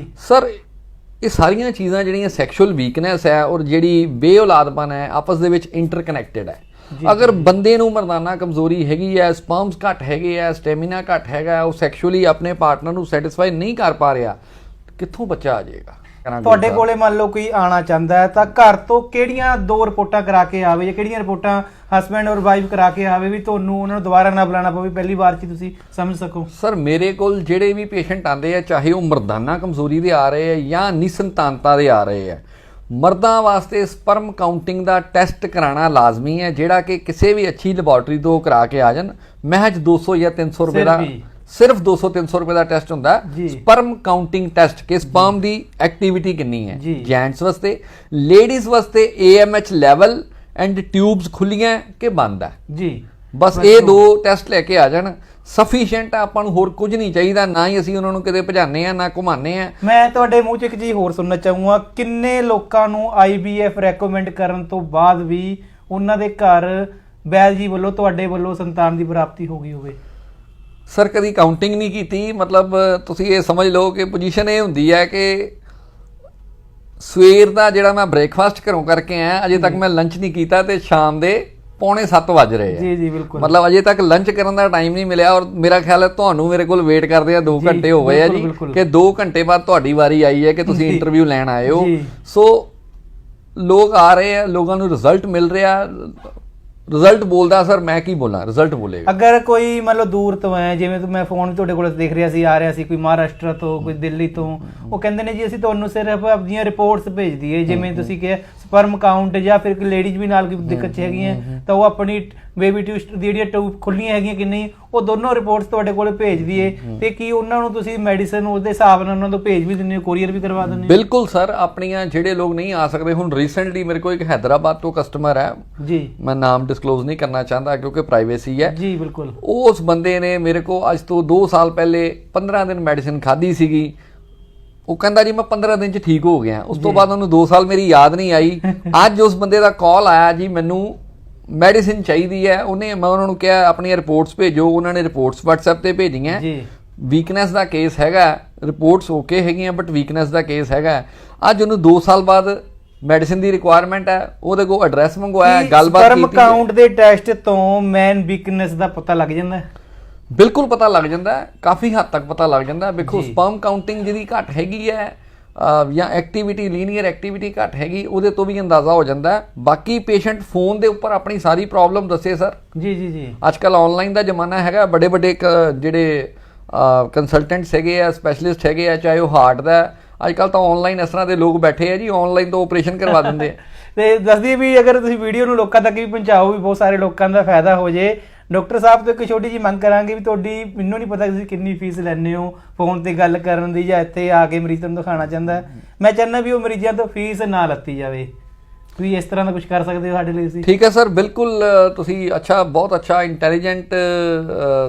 ਸਰ ਇਹ ਸਾਰੀਆਂ ਚੀਜ਼ਾਂ ਜਿਹੜੀਆਂ ਸੈਕਸ਼ੂਅਲ ਵੀਕਨੈਸ ਹੈ ਔਰ ਜਿਹੜੀ ਬੇਔਲਾਦਪਨ ਹੈ ਆਪਸ ਦੇ ਵਿੱਚ ਇੰਟਰਕਨੈਕਟਡ ਹੈ। ਅਗਰ ਬੰਦੇ ਨੂੰ ਮਰਦਾਨਾ ਕਮਜ਼ੋਰੀ ਹੈਗੀ ਹੈ, ਸਪਰਮਸ ਘੱਟ ਹੈਗੇ ਆ, ਸਟੈਮਿਨਾ ਘੱਟ ਹੈਗਾ, ਉਹ ਸੈਕਸ਼ੂਅਲੀ ਆਪਣੇ ਪਾਰਟਨਰ ਨੂੰ ਸੈਟੀਸਫਾਈ ਨਹੀਂ ਕਰ ਪਾ ਰਿਹਾ, ਕਿੱਥੋਂ ਬੱਚਾ ਆ ਜਾਏਗਾ? ਤੁਹਾਡੇ ਕੋਲੇ ਮੰਨ ਲਓ ਕੋਈ ਆਣਾ ਚਾਹੁੰਦਾ ਹੈ ਤਾਂ ਘਰ ਤੋਂ ਕਿਹੜੀਆਂ 2 ਰਿਪੋਰਟਾਂ ਕਰਾ ਕੇ ਆਵੇ ਜਾਂ ਕਿਹੜੀਆਂ ਰਿਪੋਰਟਾਂ ਹਸਬੈਂਡ ਔਰ ਵਾਈਫ ਕਰਾ ਕੇ ਆਵੇ ਵੀ ਤੁਹਾਨੂੰ ਉਹਨਾਂ ਨੂੰ ਦੁਬਾਰਾ ਨਾ ਬੁਲਾਣਾ ਪਵੇ, ਪਹਿਲੀ ਵਾਰ 'ਚ ਤੁਸੀਂ ਸਮਝ ਸਕੋ? ਸਰ ਮੇਰੇ ਕੋਲ ਜਿਹੜੇ ਵੀ ਪੇਸ਼ੈਂਟ ਆਉਂਦੇ ਆ, ਚਾਹੇ ਉਹ ਮਰਦਾਨਾ ਕਮਜ਼ੋਰੀ ਦੇ ਆ ਰਹੇ ਆ ਜਾਂ ਨਿਸੰਤਾਨਤਾ ਦੇ ਆ ਰਹੇ ਆ, ਮਰਦਾਂ ਵਾਸਤੇ ਸਪਰਮ ਕਾਊਂਟਿੰਗ ਦਾ ਟੈਸਟ ਕਰਾਉਣਾ ਲਾਜ਼ਮੀ ਹੈ, ਜਿਹੜਾ ਕਿ ਕਿਸੇ ਵੀ ਅੱਛੀ ਲੈਬੋਰਟਰੀ ਤੋਂ ਕਰਾ ਕੇ ਆ ਜਾਣ। ਮਹਿਜ 200 ਜਾਂ 300 ਰੁਪਏ ਦਾ, ਸਿਰਫ 200-300 ਰੁਪਏ ਦਾ ਟੈਸਟ ਹੁੰਦਾ ਸਪਰਮ ਕਾਊਂਟਿੰਗ ਟੈਸਟ, ਕਿ ਸਪਰਮ ਦੀ ਐਕਟੀਵਿਟੀ ਕਿੰਨੀ ਹੈ। ਜੈਂਟਸ ਵਾਸਤੇ, ਲੇਡੀਜ਼ ਵਾਸਤੇ AMH ਲੈਵਲ ਐਂਡ ਟਿਊਬਸ ਖੁੱਲੀਆਂ ਕਿ ਬੰਦ ਹੈ ਜੀ। ਬਸ ਇਹ 2 ਟੈਸਟ ਲੈ ਕੇ ਆ ਜਾਣ, ਸਫੀਸ਼ੀਐਂਟ ਆ, ਆਪਾਂ ਨੂੰ ਹੋਰ ਕੁਝ ਨਹੀਂ ਚਾਹੀਦਾ। ਨਾ ਹੀ ਅਸੀਂ ਉਹਨਾਂ ਨੂੰ ਕਿਤੇ ਭਜਾਨੇ ਆ ਨਾ ਘੁਮਾਨੇ ਆ। ਮੈਂ ਤੁਹਾਡੇ ਮੂੰਹ 'ਚ ਇੱਕ ਚੀਜ਼ ਹੋਰ ਸੁਣਨਾ ਚਾਹੂੰਗਾ, ਕਿੰਨੇ ਲੋਕਾਂ ਨੂੰ IVF ਰეკਮੈਂਡ ਕਰਨ ਤੋਂ ਬਾਅਦ ਵੀ ਉਹਨਾਂ ਦੇ ਘਰ ਬੈਲ ਜੀ ਵੱਲੋਂ, ਤੁਹਾਡੇ ਵੱਲੋਂ ਸੰਤਾਨ ਦੀ ਪ੍ਰਾਪਤੀ ਹੋ ਗਈ ਹੋਵੇ? ਸਰ ਕਦੀ ਕਾਊਂਟਿੰਗ ਨਹੀਂ ਕੀਤੀ। ਮਤਲਬ ਤੁਸੀਂ ਇਹ ਸਮਝ ਲਓ ਕਿ ਪੋਜੀਸ਼ਨ ਇਹ ਹੁੰਦੀ ਹੈ ਕਿ ਸਵੇਰ ਦਾ ਜਿਹੜਾ ਮੈਂ ਬ੍ਰੇਕਫਾਸਟ ਘਰੋਂ ਕਰਕੇ ਆਇਆ, ਅਜੇ ਤੱਕ ਮੈਂ ਲੰਚ ਨਹੀਂ ਕੀਤਾ ਤੇ ਸ਼ਾਮ ਦੇ 6:45 ਵੱਜ ਰਹੇ ਆ। ਜੀ ਬਿਲਕੁਲ। ਮਤਲਬ ਅਜੇ ਤੱਕ ਲੰਚ ਕਰਨ ਦਾ ਟਾਈਮ ਨਹੀਂ ਮਿਲਿਆ ਔਰ ਮੇਰਾ ਖਿਆਲ ਹੈ ਤੁਹਾਨੂੰ ਮੇਰੇ ਕੋਲ ਵੇਟ ਕਰਦੇ ਆ 2 ਘੰਟੇ ਹੋ ਗਏ ਆ ਜੀ, ਕਿ 2 ਘੰਟੇ ਬਾਅਦ ਤੁਹਾਡੀ ਵਾਰੀ ਆਈ ਹੈ ਕਿ ਤੁਸੀਂ ਇੰਟਰਵਿਊ ਲੈਣ ਆਏ ਹੋ। ਸੋ ਲੋਕ ਆ ਰਹੇ ਆ, ਲੋਕਾਂ ਨੂੰ ਰਿਜ਼ਲਟ ਮਿਲ ਰਿਹਾ, ਰਿਜ਼ਲਟ ਬੋਲਦਾ। ਸਰ ਮੈਂ ਕੀ ਬੋਲਾਂ, ਰਿਜ਼ਲਟ ਬੋਲੇਗਾ। ਅਗਰ ਕੋਈ ਮਤਲਬ ਦੂਰ ਤੋਂ ਹੈ, ਜਿਵੇਂ ਮੈਂ ਫੋਨ ਤੁਹਾਡੇ ਕੋਲ ਦੇਖ ਰਿਹਾ ਸੀ, ਆ ਰਿਹਾ ਸੀ ਕੋਈ ਮਹਾਰਾਸ਼ਟਰ ਤੋਂ, ਕੋਈ ਦਿੱਲੀ ਤੋਂ, ਉਹ ਕਹਿੰਦੇ ਨੇ ਜੀ ਅਸੀਂ ਤੁਹਾਨੂੰ ਸਿਰਫ ਆਪਣੀਆਂ ਰਿਪੋਰਟਸ ਭੇਜ ਦਈਏ, ਜਿਵੇਂ ਤੁਸੀਂ ਕਿਹਾ ਸਪਰਮ ਕਾਊਂਟ ਜਾਂ ਫਿਰ ਲੇਡੀਜ਼ ਵੀ ਨਾਲ ਕੋਈ ਦਿੱਕਤ ਹੈਗੀਆਂ ਤਾਂ ਉਹ ਆਪਣੀ ਬੇਬੀ ਟਿਊਬ ਦੀ ਜਿਹੜੀਆਂ ਟਿਊਬ ਖੁੱਲੀਆਂ ਹੈਗੀਆਂ ਕਿ ਨਹੀਂ, ਉਹ ਦੋਨੋਂ ਰਿਪੋਰਟਸ ਤੁਹਾਡੇ ਕੋਲ ਭੇਜ ਦਈਏ ਤੇ ਕੀ ਉਹਨਾਂ ਨੂੰ ਤੁਸੀਂ ਮੈਡੀਸਨ ਉਹਦੇ ਹਿਸਾਬ ਨਾਲ ਉਹਨਾਂ ਤੋਂ ਭੇਜ ਵੀ ਦਿੰਦੇ ਹੋ, ਕੋਰੀਅਰ ਵੀ ਕਰਵਾ ਦਿੰਦੇ ਹੋ? ਬਿਲਕੁਲ ਸਰ, ਆਪਣੀਆਂ ਜਿਹੜੇ ਲੋਕ ਨਹੀਂ ਆ ਸਕਦੇ, ਹੁਣ ਰੀਸੈਂਟਲੀ ਮੇਰੇ ਕੋਲ ਇੱਕ ਹੈਦਰਾਬਾਦ ਤੋਂ ਕਸਟਮਰ ਹੈ ਜੀ, ਮੈਂ ਨਾਮ ਡਿਸਕਲੋਜ਼ ਨਹੀਂ ਕਰਨਾ ਚਾਹੁੰਦਾ ਕਿਉਂਕਿ ਪ੍ਰਾਈਵੇਸੀ ਹੈ ਜੀ। ਬਿਲਕੁਲ, ਉਸ ਬੰਦੇ ਨੇ ਮੇਰੇ ਕੋਲ ਅੱਜ ਤੋਂ 2 ਸਾਲ ਪਹਿਲੇ 15 ਦਿਨ ਮੈਡੀਸਿਨ ਖਾਧੀ ਸੀਗੀ। ਉਹ ਕਹਿੰਦਾ ਜੀ ਮੈਂ 15 ਦਿਨ ਚ ਠੀਕ ਹੋ ਗਿਆ। ਉਸ ਤੋਂ ਬਾਅਦ ਉਹਨੂੰ 2 ਸਾਲ ਮੇਰੀ ਯਾਦ ਨਹੀਂ ਆਈ। ਅੱਜ ਉਸ ਬੰਦੇ ਦਾ ਕਾਲ ਆਇਆ ਜੀ ਮੈਨੂੰ ਮੈਡੀਸਿਨ ਚਾਹੀਦੀ ਹੈ। ਮੈਂ ਉਹਨਾਂ ਨੂੰ ਕਿਹਾ ਆਪਣੀਆਂ ਰਿਪੋਰਟਸ ਭੇਜੋ, ਉਹਨਾਂ ਨੇ ਰਿਪੋਰਟਸ WhatsApp ਤੇ ਭੇਜੀਆਂ। ਵੀਕਨੈਸ ਦਾ ਕੇਸ ਹੈਗਾ, ਰਿਪੋਰਟਸ ਓਕੇ ਹੈਗੀਆਂ ਬਟ ਵੀਕਨੈਸ ਦਾ ਕੇਸ ਹੈਗਾ। ਅੱਜ ਉਹਨੂੰ 2 ਸਾਲ ਬਾਅਦ ਮੈਡੀਸਿਨ ਦੀ ਰਿਕੁਆਇਰਮੈਂਟ ਹੈ, ਉਹਦੇ ਕੋਲ ਐਡਰੈਸ ਮੰਗਵਾਇਆ, ਗੱਲਬਾਤ ਕੀਤੀ। ਸਪਰਮ ਕਾਊਂਟ ਦੇ ਟੈਸਟ ਤੋਂ ਮੈਨ ਵੀਕਨੈਸ ਦਾ ਪਤਾ ਲੱਗ ਜਾਂਦਾ? ਬਿਲਕੁਲ ਪਤਾ ਲੱਗ ਜਾਂਦਾ, ਕਾਫੀ ਹੱਦ ਤੱਕ ਪਤਾ ਲੱਗ ਜਾਂਦਾ। ਵੇਖੋ ਸਪਰਮ ਕਾਊਂਟਿੰਗ ਜਿਹਦੀ ਘੱਟ ਹੈਗੀ ਹੈ ਜਾਂ ਐਕਟੀਵਿਟੀ ਲੀਨੀਅਰ ਐਕਟੀਵਿਟੀ ਘੱਟ ਹੈਗੀ, ਉਹਦੇ ਤੋਂ ਵੀ ਅੰਦਾਜ਼ਾ ਹੋ ਜਾਂਦਾ। ਬਾਕੀ ਪੇਸ਼ੈਂਟ ਫੋਨ ਦੇ ਉੱਪਰ ਆਪਣੀ ਸਾਰੀ ਪ੍ਰੋਬਲਮ ਦੱਸੇ ਸਰ। ਜੀ ਅੱਜ ਕੱਲ ਆਨਲਾਈਨ ਦਾ ਜ਼ਮਾਨਾ ਹੈਗਾ, ਵੱਡੇ ਜਿਹੜੇ ਕੰਸਲਟੈਂਟਸ ਹੈਗੇ ਆ, ਸਪੈਸ਼ਲਿਸਟ ਹੈਗੇ ਆ, ਚਾਹੇ ਉਹ ਹਾਰਟ ਦਾ, ਅੱਜ ਕੱਲ ਤਾਂ ਆਨਲਾਈਨ ਇਸ ਤਰ੍ਹਾਂ ਦੇ ਲੋਕ ਬੈਠੇ ਆ ਜੀ, ਆਨਲਾਈਨ ਤੋਂ ਆਪਰੇਸ਼ਨ ਕਰਵਾ ਦਿੰਦੇ ਆ। ਤੇ ਦੱਸਦੀ ਵੀ ਅਗਰ ਤੁਸੀਂ ਵੀਡੀਓ ਨੂੰ ਲੋਕਾਂ ਤੱਕ ਵੀ ਪਹੁੰਚਾਓ ਵੀ ਬਹੁਤ ਸਾਰੇ ਲੋਕਾਂ ਦਾ ਫਾਇਦਾ ਹੋ ਜੇ। ਡਾਕਟਰ ਸਾਹਿਬ ਤੋਂ ਇੱਕ ਛੋਟੀ ਜਿਹੀ ਮੰਗ ਕਰਾਂਗੇ ਵੀ ਤੁਹਾਡੀ, ਮੈਨੂੰ ਨਹੀਂ ਪਤਾ ਤੁਸੀਂ ਕਿੰਨੀ ਫੀਸ ਲੈਂਦੇ ਹੋ ਫੋਨ ਤੇ ਗੱਲ ਕਰਨ ਦੀ ਜਾਂ ਇੱਥੇ ਆ ਕੇ ਮਰੀਜ਼ਾਂ ਨੂੰ ਦਿਖਾਉਣਾ ਚਾਹੁੰਦਾ, ਮੈਂ ਚਾਹੁੰਦਾ ਵੀ ਉਹ ਮਰੀਜ਼ਾਂ ਤੋਂ ਫੀਸ ਨਾ ਲੱਤੀ ਜਾਵੇ। ਤੁਸੀਂ ਇਸ ਤਰ੍ਹਾਂ ਦਾ ਕੁਝ ਕਰ ਸਕਦੇ ਹੋ ਸਾਡੇ ਲਈ? ਸੀ ਠੀਕ ਹੈ ਸਰ, ਬਿਲਕੁਲ ਤੁਸੀਂ ਬਹੁਤ ਅੱਛਾ ਇੰਟੈਲੀਜੈਂਟ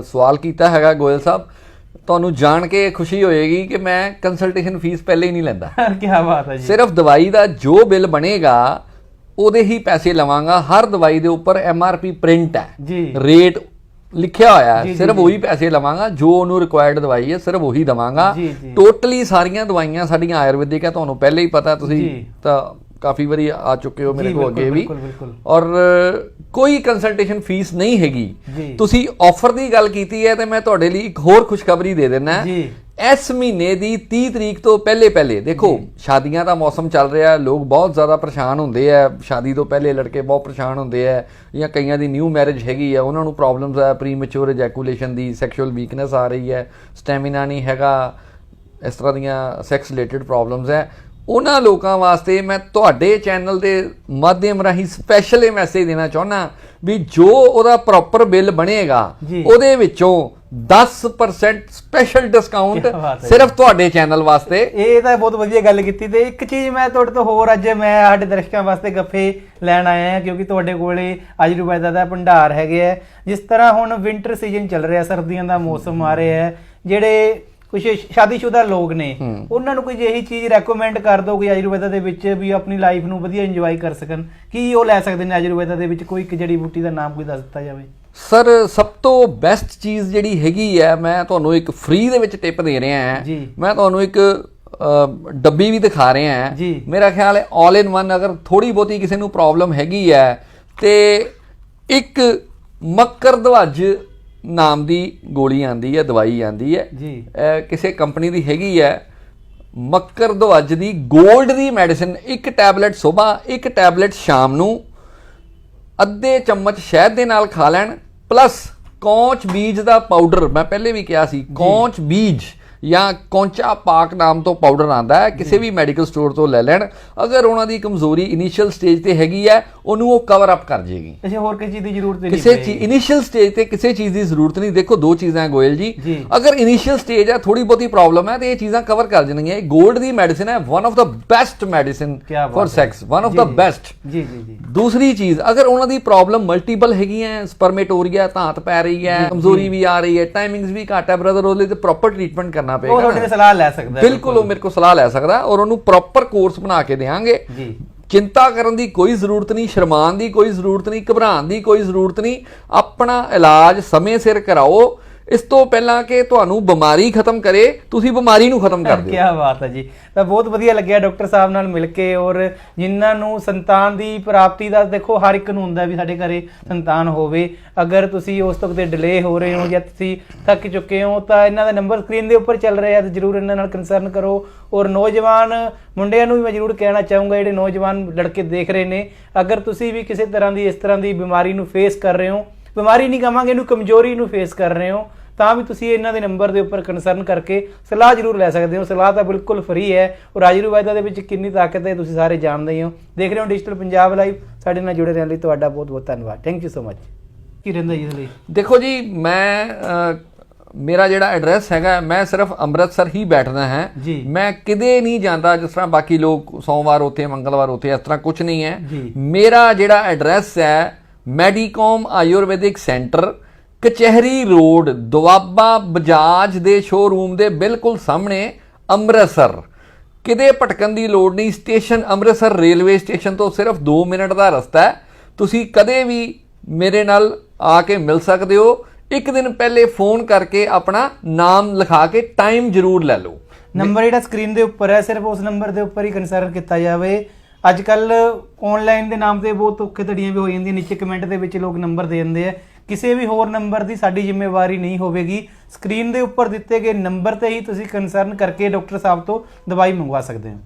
ਸਵਾਲ ਕੀਤਾ ਹੈਗਾ ਗੋਇਲ ਸਾਹਿਬ। ਤੁਹਾਨੂੰ ਜਾਣ ਕੇ ਖੁਸ਼ੀ ਹੋਏਗੀ ਕਿ ਮੈਂ ਕੰਸਲਟੇਸ਼ਨ ਫੀਸ ਪਹਿਲੇ ਹੀ ਨਹੀਂ ਲੈਂਦਾ। ਕੀ ਬਾਤ ਹੈ ਜੀ। ਸਿਰਫ ਦਵਾਈ ਦਾ ਜੋ ਬਿੱਲ ਬਣੇਗਾ ਉਹਦੇ ਹੀ ਪੈਸੇ ਲਵਾਂਗਾ। ਹਰ ਦਵਾਈ ਦੇ ਉੱਪਰ MRP ਪ੍ਰਿੰਟ ਹੈ ਜੀ, ਰੇਟ ਲਿਖਿਆ ਹੋਇਆ ਹੈ, ਸਿਰਫ ਉਹੀ ਪੈਸੇ ਲਵਾਂਗਾ। ਜੋ ਉਹਨੂੰ ਰਿਕੁਆਇਰਡ ਦਵਾਈ ਹੈ ਸਿਰਫ ਉਹੀ ਦਵਾਂਗਾ। ਟੋਟਲੀ ਸਾਰੀਆਂ ਦਵਾਈਆਂ ਸਾਡੀਆਂ ਆਯੁਰਵੈਦਿਕ ਹੈ, ਤੁਹਾਨੂੰ ਪਹਿਲੇ ਹੀ ਪਤਾ, ਤੁਸੀਂ ਤਾਂ ਕਾਫੀ ਵਾਰੀ ਆ ਚੁੱਕੇ ਹੋ ਮੇਰੇ ਕੋਲ ਅੱਗੇ ਵੀ। ਔਰ ਕੋਈ ਕੰਸਲਟੇਸ਼ਨ ਫੀਸ ਨਹੀਂ ਹੈਗੀ। ਤੁਸੀਂ ਆਫਰ ਦੀ ਗੱਲ ਕੀਤੀ ਹੈ ਤੇ ਮੈਂ ਤੁਹਾਡੇ ਲਈ ਇੱਕ ਹੋਰ ਖੁਸ਼ਖਬਰੀ ਦੇ ਦਿੰਦਾ। ਇਸ ਮਹੀਨੇ ਦੀ 30 ਤਰੀਕ ਤੋਂ ਪਹਿਲੇ ਦੇਖੋ ਸ਼ਾਦੀਆਂ ਦਾ ਮੌਸਮ ਚੱਲ ਰਿਹਾ, ਲੋਕ ਬਹੁਤ ਜ਼ਿਆਦਾ ਪਰੇਸ਼ਾਨ ਹੁੰਦੇ ਆ। ਸ਼ਾਦੀ ਤੋਂ ਪਹਿਲੇ ਲੜਕੇ ਬਹੁਤ ਪਰੇਸ਼ਾਨ ਹੁੰਦੇ ਆ, ਜਾਂ ਕਈਆਂ ਦੀ ਨਿਊ ਮੈਰਿਜ ਹੈਗੀ ਆ, ਉਹਨਾਂ ਨੂੰ ਪ੍ਰੋਬਲਮਸ ਆ ਪ੍ਰੀਮੈਚੁਰ ਇਜੈਕੂਲੇਸ਼ਨ ਦੀ, ਸੈਕਸ਼ੂਅਲ ਵੀਕਨੈਸ ਆ ਰਹੀ ਹੈ, ਸਟੈਮਿਨਾ ਨਹੀਂ ਹੈਗਾ, ਇਸ ਤਰ੍ਹਾਂ ਦੀਆਂ ਸੈਕਸ ਰਿਲੇਟਡ ਪ੍ਰੋਬਲਮਸ ਹੈ। ਉਹਨਾਂ ਲੋਕਾਂ ਵਾਸਤੇ ਮੈਂ ਤੁਹਾਡੇ ਚੈਨਲ ਦੇ ਮਾਧਿਅਮ ਰਾਹੀਂ ਸਪੈਸ਼ਲ ਇਹ ਮੈਸੇਜ ਦੇਣਾ ਚਾਹੁੰਦਾ ਵੀ ਜੋ ਉਹਦਾ ਪ੍ਰੋਪਰ ਬਿੱਲ ਬਣੇਗਾ ਉਹਦੇ ਵਿੱਚੋਂ 10% ਸਪੈਸ਼ਲ ਡਿਸਕਾਊਂਟ ਸਿਰਫ ਤੁਹਾਡੇ ਚੈਨਲ ਵਾਸਤੇ। ਇਹ ਤਾਂ ਬਹੁਤ ਵਧੀਆ ਗੱਲ ਕੀਤੀ। ਤੇ ਇੱਕ ਚੀਜ਼ ਮੈਂ ਤੁਹਾਡੇ ਤੋਂ ਹੋਰ, ਅੱਜ ਮੈਂ ਸਾਡੇ ਦਰਸ਼ਕਾਂ ਵਾਸਤੇ ਗੱਫੇ ਲੈਣ ਆਇਆ ਹਾਂ ਕਿਉਂਕਿ ਤੁਹਾਡੇ ਕੋਲੇ ਆਯੁਰਵੈਦਾ ਦਾ ਭੰਡਾਰ ਹੈਗੇ ਆ। ਜਿਸ ਤਰ੍ਹਾਂ ਹੁਣ ਵਿੰਟਰ ਸੀਜ਼ਨ ਚੱਲ ਰਿਹਾ, ਸਰਦੀਆਂ ਦਾ ਮੌਸਮ ਆ ਰਿਹਾ ਹੈ, ਜਿਹੜੇ ਕੁਝ ਸ਼ਾਦੀशुदा ਲੋਕ ਨੇ ਉਹਨਾਂ ਨੂੰ ਕੋਈ ਇਹੀ ਚੀਜ਼ ਰეკਮੈਂਡ ਕਰ ਦੋ ਕੋਈ ਆਯੁਰਵੈਦਾ ਦੇ ਵਿੱਚ ਵੀ ਆਪਣੀ ਲਾਈਫ ਨੂੰ ਵਧੀਆ ਇੰਜੋਏ ਕਰ ਸਕਣ, ਕੀ ਉਹ ਲੈ ਸਕਦੇ ਨੇ ਆਯੁਰਵੈਦਾ ਦੇ ਵਿੱਚ? ਕੋਈ ਇੱਕ ਜੜੀ ਬੂਟੀ ਦਾ ਨਾਮ ਕੋਈ ਦੱਸ ਦਿੱਤਾ ਜਾਵੇ। ਸਰ ਸਭ ਤੋਂ ਬੈਸਟ ਚੀਜ਼ ਜਿਹੜੀ ਹੈਗੀ ਹੈ, ਮੈਂ ਤੁਹਾਨੂੰ ਇੱਕ ਫ੍ਰੀ ਦੇ ਵਿੱਚ ਟਿਪ ਦੇ ਰਿਹਾ ਹਾਂ। ਮੈਂ ਤੁਹਾਨੂੰ ਇੱਕ ਡੱਬੀ ਵੀ ਦਿਖਾ ਰਿਹਾ ਹਾਂ। ਮੇਰਾ ਖਿਆਲ ਹੈ ਆਲ ਇਨ ਵਨ, ਅਗਰ ਥੋੜੀ ਬਹੁਤੀ ਕਿਸੇ ਨੂੰ ਪ੍ਰੋਬਲਮ ਹੈਗੀ ਹੈ ਤੇ ਇੱਕ ਮੱਕਰਧਵਜ ਨਾਮ ਦੀ ਗੋਲੀ ਆਂਦੀ ਹੈ, ਦਵਾਈ ਆਂਦੀ ਹੈ ਜੀ, ਕਿਸੇ ਕੰਪਨੀ ਦੀ ਹੈਗੀ ਹੈ। ਮੱਕਰਧਵਜ ਦੀ ਗੋਲਡ ਦੀ ਮੈਡੀਸਿਨ, ਇੱਕ ਟੈਬਲੇਟ ਸਵੇਰ, ਇੱਕ ਟੈਬਲੇਟ ਸ਼ਾਮ ਨੂੰ, ਅੱਧੇ ਚਮਚ ਸ਼ਹਿਦ ਦੇ ਨਾਲ ਖਾ ਲੈਣ, ਪਲੱਸ ਕੌਂਚ ਬੀਜ ਦਾ ਪਾਊਡਰ। ਮੈਂ ਪਹਿਲੇ ਵੀ ਕਿਹਾ ਸੀ, ਕੌਂਚ ਬੀਜ ਜਾਂ ਕੌਂਚਾ ਪਾਕ ਨਾਮ ਤੋਂ ਪਾਊਡਰ ਆਂਦਾ ਹੈ, ਕਿਸੇ ਵੀ ਮੈਡੀਕਲ ਸਟੋਰ ਤੋਂ ਲੈ ਲੈਣ। ਅਗਰ ਉਹਨਾਂ ਦੀ ਕਮਜ਼ੋਰੀ ਇਨੀਸ਼ੀਅਲ ਸਟੇਜ ਤੇ ਹੈਗੀ ਹੈ, ਉਹਨੂੰ ਉਹ ਕਵਰ ਅਪ ਕਰ ਜੇਗੀ। ਹੋਰ ਕਿਸੇ ਚੀਜ਼ ਦੀ ਜ਼ਰੂਰਤ ਨਹੀਂ, ਕਿਸੇ ਚੀਜ਼ ਇਨੀਸ਼ੀਅਲ ਸਟੇਜ ਤੇ ਕਿਸੇ ਚੀਜ਼ ਦੀ ਜ਼ਰੂਰਤ ਨਹੀਂ। ਦੇਖੋ ਦੋ ਚੀਜ਼ਾਂ ਹੈ ਗੋਇਲ ਜੀ, ਅਗਰ ਇਨੀਸ਼ੀਅਲ ਸਟੇਜ ਹੈ, ਥੋੜੀ ਬਹੁਤੀ ਪ੍ਰੋਬਲਮ ਹੈ ਤੇ ਇਹ ਚੀਜ਼ਾਂ ਕਵਰ ਕਰ ਜਾਣਗੀਆਂ। ਇਹ ਗੋਲਡ ਦੀ ਮੈਡੀਸਿਨ ਹੈ, one of the best medicine for sex, one of the best. ਦੂਸਰੀ ਚੀਜ਼, ਅਗਰ ਉਹਨਾਂ ਦੀ ਪ੍ਰੋਬਲਮ ਮਲਟੀਪਲ ਹੈਗੀਆਂ, ਸਪਰਮੇਟੋਰੀਆ ਧਾਤ ਪੈ ਰਹੀ ਹੈ, ਕਮਜ਼ੋਰੀ ਵੀ ਆ ਰਹੀ ਹੈ, ਟਾਈਮਿੰਗਸ ਵੀ ਘੱਟ ਹੈ ਬ੍ਰਦਰ, ਉਹਦੇ ਤੇ ਪ੍ਰੋਪਰ ਟ੍ਰੀਟਮੈਂਟ ਕਰਨਾ ਪਏਗਾ। ਉਹ ਤੁਹਾਡੇ ਸਲਾਹ ਲੈ ਸਕਦਾ, ਬਿਲਕੁਲ ਉਹ ਮੇਰੇ ਕੋਲ ਸਲਾਹ ਲੈ ਸਕਦਾ ਔਰ ਉਹਨੂੰ ਪ੍ਰੋਪਰ ਕੋਰਸ ਬਣਾ ਕੇ ਦੇਵਾਂਗੇ। ਚਿੰਤਾ ਕਰਨ ਦੀ ਕੋਈ ਜ਼ਰੂਰਤ ਨਹੀਂ, ਸ਼ਰਮਾਉਣ ਦੀ ਕੋਈ ਜ਼ਰੂਰਤ ਨਹੀਂ, ਘਬਰਾਉਣ ਦੀ ਕੋਈ ਜ਼ਰੂਰਤ ਨਹੀਂ। ਆਪਣਾ ਇਲਾਜ ਸਮੇਂ ਸਿਰ ਕਰਾਓ। ਇਸ ਤੋਂ ਪਹਿਲਾਂ ਕਿ ਤੁਹਾਨੂੰ ਬਿਮਾਰੀ ਖਤਮ ਕਰੇ, ਤੁਸੀਂ ਬਿਮਾਰੀ ਨੂੰ ਖਤਮ ਕਰ ਦਿਓ। ਕੀ ਬਾਤ ਹੈ ਜੀ। ਤਾਂ ਬਹੁਤ ਵਧੀਆ ਲੱਗਿਆ ਡਾਕਟਰ ਸਾਹਿਬ ਨਾਲ ਮਿਲ ਕੇ। ਔਰ ਜਿਨ੍ਹਾਂ ਨੂੰ ਸੰਤਾਨ ਦੀ ਪ੍ਰਾਪਤੀ ਦਾ, ਦੇਖੋ ਹਰ ਇੱਕ ਨੂੰ ਹੁੰਦਾ ਵੀ ਸਾਡੇ ਘਰੇ ਸੰਤਾਨ ਹੋਵੇ। ਅਗਰ ਤੁਸੀਂ ਉਸ ਤੋਂ ਕਿਤੇ ਡਿਲੇ ਹੋ ਰਹੇ ਹੋ ਜਾਂ ਤੁਸੀਂ ਥੱਕ ਚੁੱਕੇ ਹੋ ਤਾਂ ਇਹਨਾਂ ਦਾ ਨੰਬਰ ਸਕਰੀਨ ਦੇ ਉੱਪਰ ਚੱਲ ਰਿਹਾ, ਤਾਂ ਜ਼ਰੂਰ ਇਹਨਾਂ ਨਾਲ ਕੰਸਰਨ ਕਰੋ। ਔਰ ਨੌਜਵਾਨ ਮੁੰਡਿਆਂ ਨੂੰ ਵੀ ਮੈਂ ਜ਼ਰੂਰ ਕਹਿਣਾ ਚਾਹੂੰਗਾ, ਜਿਹੜੇ ਨੌਜਵਾਨ ਲੜਕੇ ਦੇਖ ਰਹੇ ਨੇ, ਅਗਰ ਤੁਸੀਂ ਵੀ ਕਿਸੇ ਤਰ੍ਹਾਂ ਦੀ ਇਸ ਤਰ੍ਹਾਂ ਦੀ ਬਿਮਾਰੀ ਨੂੰ ਫੇਸ ਕਰ ਰਹੇ ਹੋ, ਬਿਮਾਰੀ ਨਹੀਂ ਕਹਾਂਗੇ ਇਹਨੂੰ, ਕਮਜ਼ੋਰੀ ਨੂੰ ਫੇਸ ਕਰ ਰਹੇ ਹੋ, ਤਾਂ ਵੀ ਤੁਸੀਂ ਇਹਨਾਂ ਦੇ ਨੰਬਰ ਦੇ ਉੱਪਰ ਕੰਸਰਨ ਕਰਕੇ ਸਲਾਹ ਜ਼ਰੂਰ ਲੈ ਸਕਦੇ ਹੋ। ਸਲਾਹ ਤਾਂ ਬਿਲਕੁਲ ਫ੍ਰੀ ਹੈ ਔਰ ਆਯੁਰਵੈਦਾ ਦੇ ਵਿੱਚ ਕਿੰਨੀ ਤਾਕਤ ਹੈ ਤੁਸੀਂ ਸਾਰੇ ਜਾਣਦੇ ਹੀ ਹੋ। ਦੇਖ ਰਹੇ ਹੋ ਡਿਜੀਟਲ ਪੰਜਾਬ ਲਾਈਵ। ਸਾਡੇ ਨਾਲ ਜੁੜੇ ਰਹਿਣ ਲਈ ਤੁਹਾਡਾ ਬਹੁਤ ਬਹੁਤ ਧੰਨਵਾਦ। Thank you so much. ਕੀ ਰਹਿੰਦਾ ਜੀ ਇਸ ਲਈ? ਦੇਖੋ ਜੀ, ਮੇਰਾ ਜਿਹੜਾ ਐਡਰੈਸ ਹੈਗਾ, ਮੈਂ ਸਿਰਫ ਅੰਮ੍ਰਿਤਸਰ ਹੀ ਬੈਠਦਾ ਹਾਂ ਜੀ। ਮੈਂ ਕਿਤੇ ਨਹੀਂ ਜਾਂਦਾ ਜਿਸ ਤਰ੍ਹਾਂ ਬਾਕੀ ਲੋਕ ਸੋਮਵਾਰ ਉੱਥੇ ਮੰਗਲਵਾਰ ਉੱਥੇ, ਇਸ ਤਰ੍ਹਾਂ ਕੁਝ ਨਹੀਂ ਹੈ ਜੀ। ਮੇਰਾ ਜਿਹੜਾ ਐਡਰੈਸ ਹੈ ਮੈਡੀਕੋਮ ਆਯੁਰਵੈਦਿਕ ਸੈਂਟਰ, ਕਚਹਿਰੀ ਰੋਡ, ਦੁਆਬਾ ਬਜਾਜ ਦੇ ਸ਼ੋਰੂਮ ਦੇ ਬਿਲਕੁਲ ਸਾਹਮਣੇ, ਅੰਮ੍ਰਿਤਸਰ। ਕਿਤੇ ਭਟਕਣ ਦੀ ਲੋੜ ਨਹੀਂ। ਸਟੇਸ਼ਨ ਅੰਮ੍ਰਿਤਸਰ ਰੇਲਵੇ ਸਟੇਸ਼ਨ ਤੋਂ ਸਿਰਫ 2 ਮਿੰਟ ਦਾ ਰਸਤਾ ਹੈ। ਤੁਸੀਂ ਕਦੇ ਵੀ ਮੇਰੇ ਨਾਲ ਆ ਕੇ ਮਿਲ ਸਕਦੇ ਹੋ। ਇੱਕ ਦਿਨ ਪਹਿਲੇ ਫੋਨ ਕਰਕੇ ਆਪਣਾ ਨਾਮ ਲਿਖਾ ਕੇ ਟਾਈਮ ਜ਼ਰੂਰ ਲੈ ਲਓ। ਨੰਬਰ ਜਿਹੜਾ ਸਕਰੀਨ ਦੇ ਉੱਪਰ ਹੈ, ਸਿਰਫ ਉਸ ਨੰਬਰ ਦੇ ਉੱਪਰ ਹੀ ਕੰਸਰਨ ਕੀਤਾ ਜਾਵੇ। ਅੱਜ ਕੱਲ ਆਨਲਾਈਨ ਦੇ ਨਾਮ ਤੇ ਬਹੁਤ ਧੋਖੇ ਧੜੀਆਂ ਵੀ ਹੋ ਜਾਂਦੀਆਂ। ਨੀਚੇ ਕਮੈਂਟ ਦੇ ਵਿੱਚ ਲੋਕ ਨੰਬਰ ਦੇ ਦਿੰਦੇ ਆ। ਕਿਸੇ ਵੀ ਹੋਰ ਨੰਬਰ ਦੀ ਸਾਡੀ ਜ਼ਿੰਮੇਵਾਰੀ ਨਹੀਂ ਹੋਵੇਗੀ। ਸਕਰੀਨ ਦੇ ਉੱਪਰ ਦਿੱਤੇ ਗਏ ਨੰਬਰ ਤੇ ਹੀ ਤੁਸੀਂ ਕੰਸਰਨ ਕਰਕੇ ਡਾਕਟਰ ਸਾਹਿਬ ਤੋਂ ਦਵਾਈ ਮੰਗਵਾ ਸਕਦੇ ਹੋ।